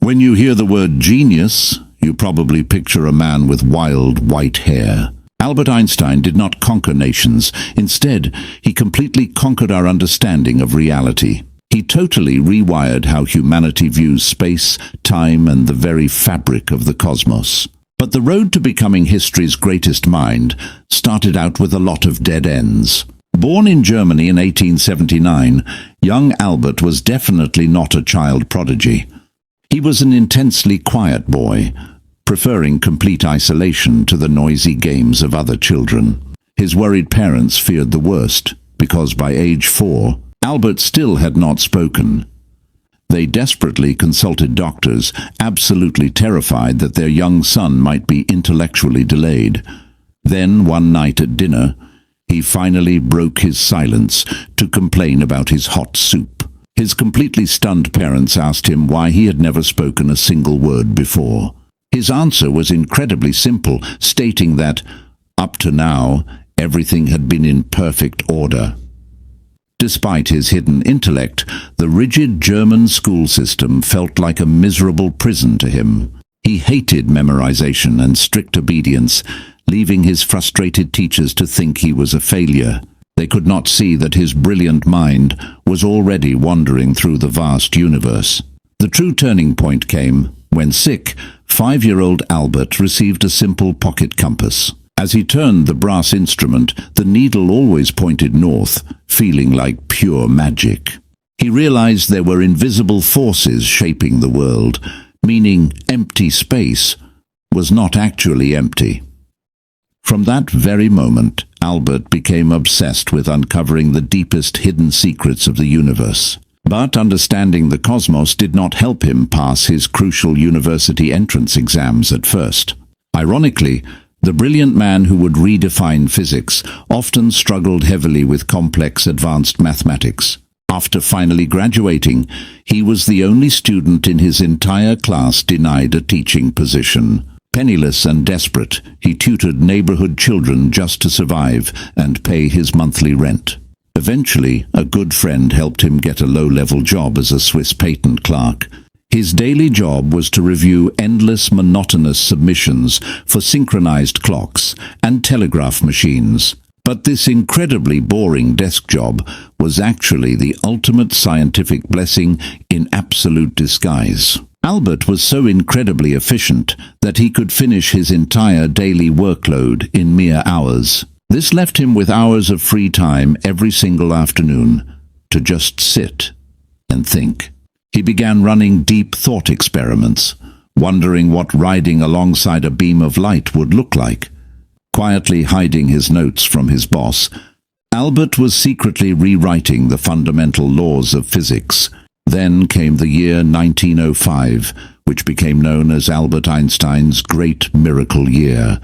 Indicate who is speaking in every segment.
Speaker 1: When you hear the word genius, you probably picture a man with wild white hair. Albert Einstein did not conquer nations. Instead, he completely conquered our understanding of reality. He totally rewired how humanity views space, time, and the very fabric of the cosmos. But the road to becoming history's greatest mind started out with a lot of dead ends. Born in Germany in 1879, young Albert was definitely not a child prodigy. He was an intensely quiet boy, preferring complete isolation to the noisy games of other children. His worried parents feared the worst, because by age 4, Albert still had not spoken. They desperately consulted doctors, absolutely terrified that their young son might be intellectually delayed. Then, one night at dinner, he finally broke his silence to complain about his hot soup. His completely stunned parents asked him why he had never spoken a single word before. His answer was incredibly simple, stating that, up to now, everything had been in perfect order. Despite his hidden intellect, the rigid German school system felt like a miserable prison to him. He hated memorization and strict obedience, leaving his frustrated teachers to think he was a failure. They could not see that his brilliant mind was already wandering through the vast universe. The true turning point came when sick, 5-year-old Albert received a simple pocket compass. As he turned the brass instrument, the needle always pointed north, feeling like pure magic. He realized there were invisible forces shaping the world, meaning empty space was not actually empty. From that very moment, Albert became obsessed with uncovering the deepest hidden secrets of the universe. But understanding the cosmos did not help him pass his crucial university entrance exams at first. Ironically, the brilliant man who would redefine physics often struggled heavily with complex advanced mathematics. After finally graduating, he was the only student in his entire class denied a teaching position. Penniless and desperate, he tutored neighborhood children just to survive and pay his monthly rent. Eventually, a good friend helped him get a low-level job as a Swiss patent clerk. His daily job was to review endless monotonous submissions for synchronized clocks and telegraph machines. But this incredibly boring desk job was actually the ultimate scientific blessing in absolute disguise. Albert was so incredibly efficient that he could finish his entire daily workload in mere hours. This left him with hours of free time every single afternoon to just sit and think. He began running deep thought experiments, wondering what riding alongside a beam of light would look like. Quietly hiding his notes from his boss, Albert was secretly rewriting the fundamental laws of physics. Then came the year 1905, which became known as Albert Einstein's Great Miracle Year.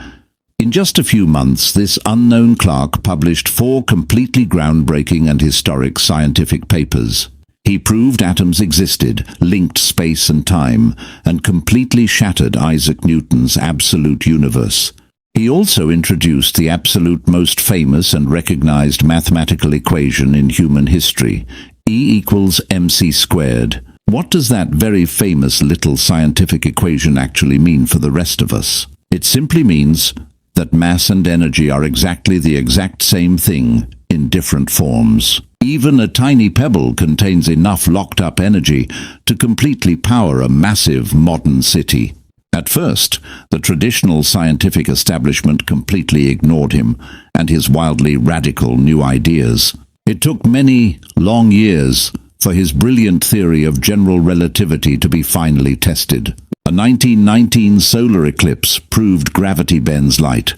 Speaker 1: In just a few months, this unknown clerk published 4 completely groundbreaking and historic scientific papers. He proved atoms existed, linked space and time, and completely shattered Isaac Newton's absolute universe. He also introduced the absolute most famous and recognized mathematical equation in human history, E equals mc squared. What does that very famous little scientific equation actually mean for the rest of us? It simply means that mass and energy are exactly the exact same thing in different forms. Even a tiny pebble contains enough locked-up energy to completely power a massive modern city. At first, the traditional scientific establishment completely ignored him and his wildly radical new ideas. It took many long years for his brilliant theory of general relativity to be finally tested. A 1919 solar eclipse proved gravity bends light,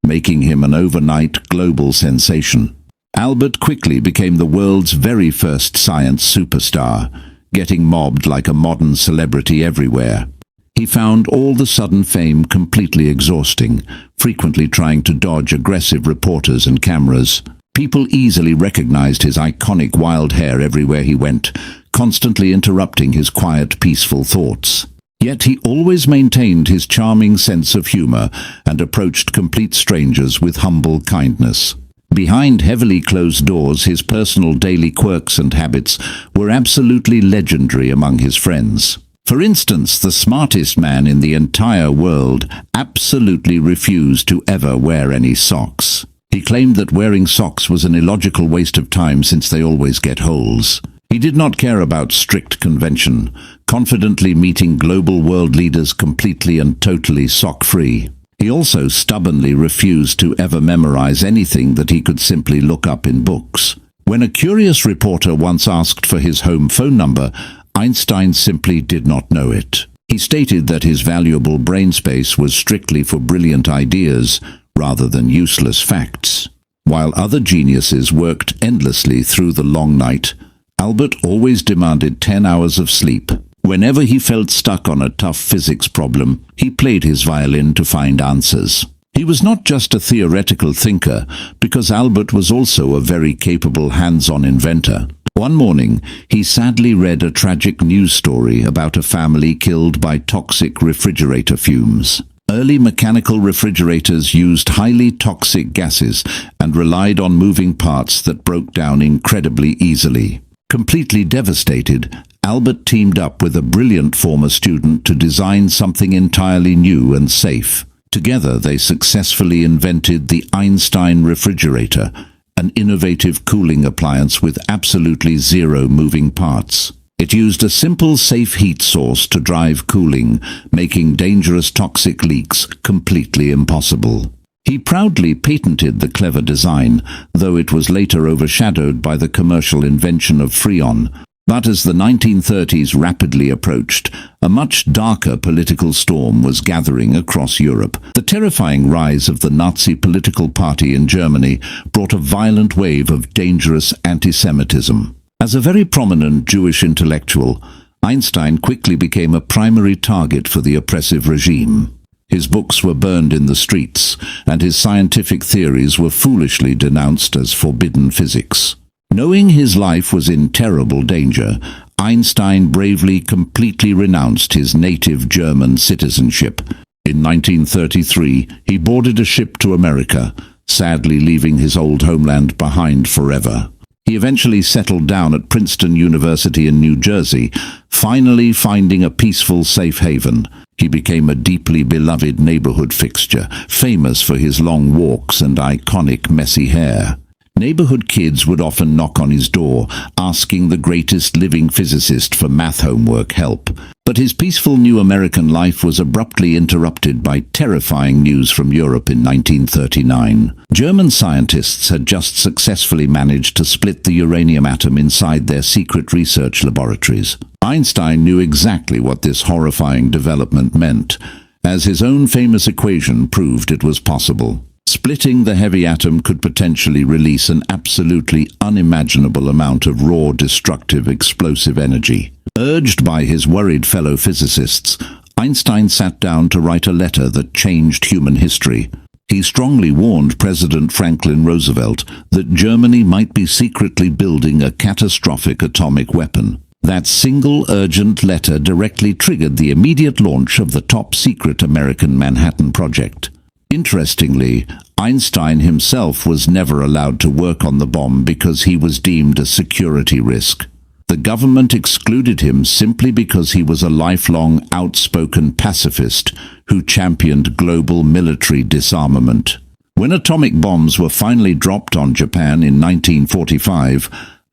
Speaker 1: making him an overnight global sensation. Albert quickly became the world's very first science superstar, getting mobbed like a modern celebrity everywhere. He found all the sudden fame completely exhausting, frequently trying to dodge aggressive reporters and cameras. People easily recognized his iconic wild hair everywhere he went, constantly interrupting his quiet, peaceful thoughts. Yet he always maintained his charming sense of humor and approached complete strangers with humble kindness. Behind heavily closed doors, his personal daily quirks and habits were absolutely legendary among his friends. For instance, the smartest man in the entire world absolutely refused to ever wear any socks. He claimed that wearing socks was an illogical waste of time since they always get holes. He did not care about strict convention, confidently meeting global world leaders completely and totally sock-free. He also stubbornly refused to ever memorize anything that he could simply look up in books. When a curious reporter once asked for his home phone number, Einstein simply did not know it. He stated that his valuable brain space was strictly for brilliant ideas rather than useless facts. While other geniuses worked endlessly through the long night, Albert always demanded 10 hours of sleep. Whenever he felt stuck on a tough physics problem, he played his violin to find answers. He was not just a theoretical thinker, because Albert was also a very capable hands-on inventor. One morning, he sadly read a tragic news story about a family killed by toxic refrigerator fumes. Early mechanical refrigerators used highly toxic gases and relied on moving parts that broke down incredibly easily. Completely devastated, Albert teamed up with a brilliant former student to design something entirely new and safe. Together, they successfully invented the Einstein refrigerator, an innovative cooling appliance with absolutely zero moving parts. It used a simple, safe heat source to drive cooling, making dangerous toxic leaks completely impossible. He proudly patented the clever design, though it was later overshadowed by the commercial invention of Freon. But as the 1930s rapidly approached, a much darker political storm was gathering across Europe. The terrifying rise of the Nazi political party in Germany brought a violent wave of dangerous anti-Semitism. As a very prominent Jewish intellectual, Einstein quickly became a primary target for the oppressive regime. His books were burned in the streets, and his scientific theories were foolishly denounced as forbidden physics. Knowing his life was in terrible danger, Einstein bravely completely renounced his native German citizenship. In 1933, he boarded a ship to America, sadly leaving his old homeland behind forever. He eventually settled down at Princeton University in New Jersey, finally finding a peaceful safe haven. He became a deeply beloved neighborhood fixture, famous for his long walks and iconic messy hair. Neighborhood kids would often knock on his door, asking the greatest living physicist for math homework help. But his peaceful new American life was abruptly interrupted by terrifying news from Europe in 1939. German scientists had just successfully managed to split the uranium atom inside their secret research laboratories. Einstein knew exactly what this horrifying development meant, as his own famous equation proved it was possible. Splitting the heavy atom could potentially release an absolutely unimaginable amount of raw, destructive, explosive energy. Urged by his worried fellow physicists, Einstein sat down to write a letter that changed human history. He strongly warned President Franklin Roosevelt that Germany might be secretly building a catastrophic atomic weapon. That single urgent letter directly triggered the immediate launch of the top-secret American Manhattan Project. Interestingly, Einstein himself was never allowed to work on the bomb because he was deemed a security risk. The government excluded him simply because he was a lifelong, outspoken pacifist who championed global military disarmament. When atomic bombs were finally dropped on Japan in 1945,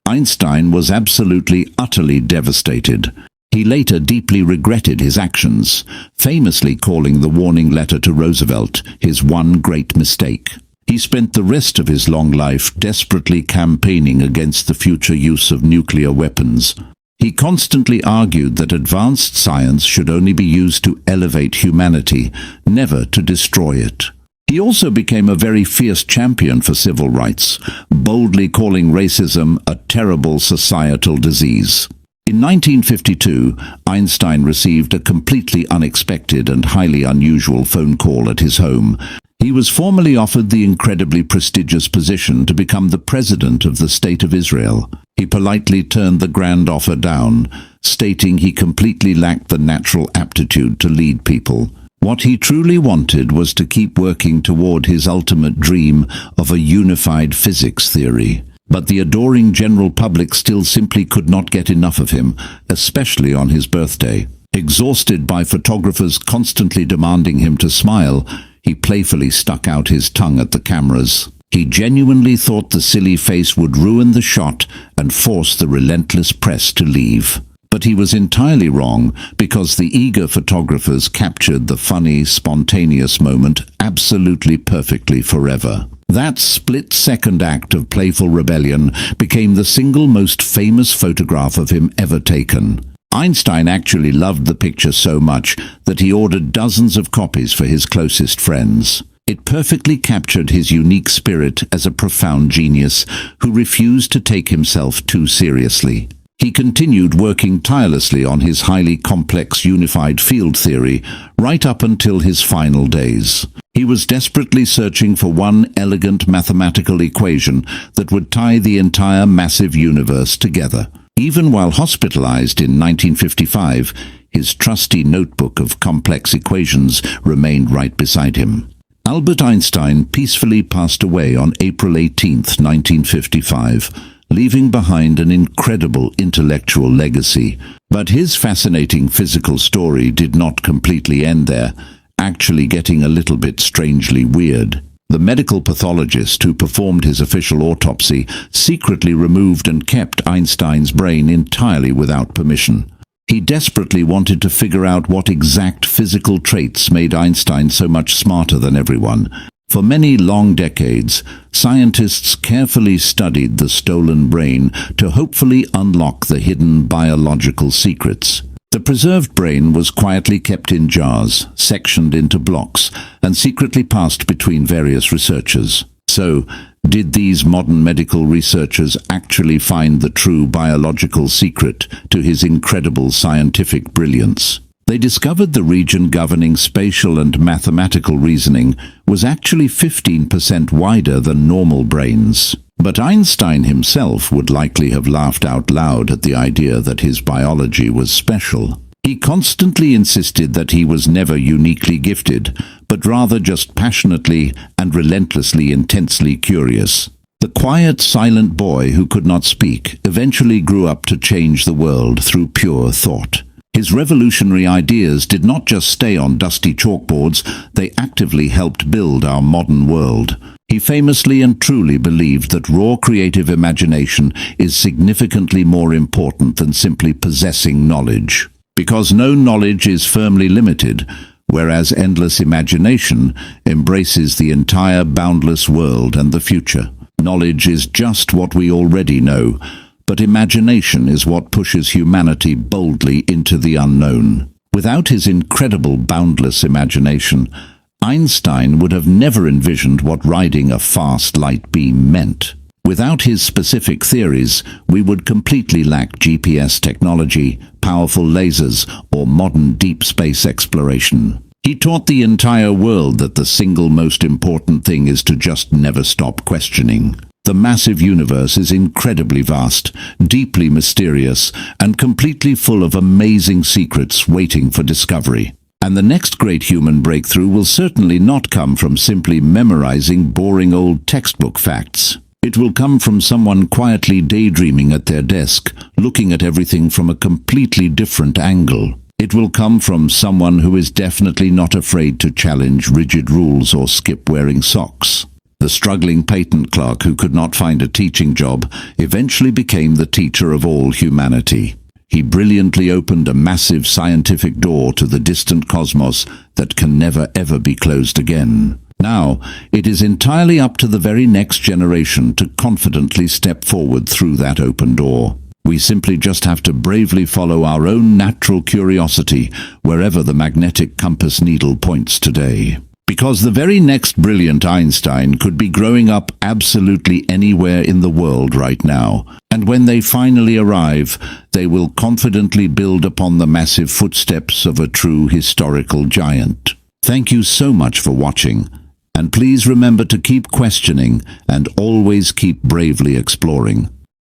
Speaker 1: Einstein was absolutely, utterly devastated. He later deeply regretted his actions, famously calling the warning letter to Roosevelt his one great mistake. He spent the rest of his long life desperately campaigning against the future use of nuclear weapons. He constantly argued that advanced science should only be used to elevate humanity, never to destroy it. He also became a very fierce champion for civil rights, boldly calling racism a terrible societal disease. In 1952, Einstein received a completely unexpected and highly unusual phone call at his home. He was formally offered the incredibly prestigious position to become the president of the State of Israel. He politely turned the grand offer down, stating he completely lacked the natural aptitude to lead people. What he truly wanted was to keep working toward his ultimate dream of a unified physics theory. But the adoring general public still simply could not get enough of him, especially on his birthday. Exhausted by photographers constantly demanding him to smile, he playfully stuck out his tongue at the cameras. He genuinely thought the silly face would ruin the shot and force the relentless press to leave. But he was entirely wrong, because the eager photographers captured the funny, spontaneous moment absolutely perfectly forever. That split-second act of playful rebellion became the single most famous photograph of him ever taken. Einstein actually loved the picture so much that he ordered dozens of copies for his closest friends. It perfectly captured his unique spirit as a profound genius who refused to take himself too seriously. He continued working tirelessly on his highly complex unified field theory right up until his final days. He was desperately searching for one elegant mathematical equation that would tie the entire massive universe together. Even while hospitalized in 1955, his trusty notebook of complex equations remained right beside him. Albert Einstein peacefully passed away on April 18, 1955, leaving behind an incredible intellectual legacy. But his fascinating physical story did not completely end there, actually getting a little bit strangely weird. The medical pathologist who performed his official autopsy secretly removed and kept Einstein's brain entirely without permission. He desperately wanted to figure out what exact physical traits made Einstein so much smarter than everyone. For many long decades, scientists carefully studied the stolen brain to hopefully unlock the hidden biological secrets. The preserved brain was quietly kept in jars, sectioned into blocks, and secretly passed between various researchers. So, did these modern medical researchers actually find the true biological secret to his incredible scientific brilliance? They discovered the region governing spatial and mathematical reasoning was actually 15% wider than normal brains. But Einstein himself would likely have laughed out loud at the idea that his biology was special. He constantly insisted that he was never uniquely gifted, but rather just passionately and relentlessly intensely curious. The quiet, silent boy who could not speak eventually grew up to change the world through pure thought. His revolutionary ideas did not just stay on dusty chalkboards, they actively helped build our modern world. He famously and truly believed that raw creative imagination is significantly more important than simply possessing knowledge. Because no knowledge is firmly limited, whereas endless imagination embraces the entire boundless world and the future. Knowledge is just what we already know, but imagination is what pushes humanity boldly into the unknown. Without his incredible boundless imagination, Einstein would have never envisioned what riding a fast light beam meant. Without his specific theories, we would completely lack GPS technology, powerful lasers, or modern deep space exploration. He taught the entire world that the single most important thing is to just never stop questioning. The massive universe is incredibly vast, deeply mysterious, and completely full of amazing secrets waiting for discovery. And the next great human breakthrough will certainly not come from simply memorizing boring old textbook facts. It will come from someone quietly daydreaming at their desk, looking at everything from a completely different angle. It will come from someone who is definitely not afraid to challenge rigid rules or skip wearing socks. The struggling patent clerk who could not find a teaching job eventually became the teacher of all humanity. He brilliantly opened a massive scientific door to the distant cosmos that can never ever be closed again. Now, it is entirely up to the very next generation to confidently step forward through that open door. We simply just have to bravely follow our own natural curiosity wherever the magnetic compass needle points today. Because the very next brilliant Einstein could be growing up absolutely anywhere in the world right now. And when they finally arrive, they will confidently build upon the massive footsteps of a true historical giant. Thank you so much for watching. And please remember to keep questioning and always keep bravely exploring.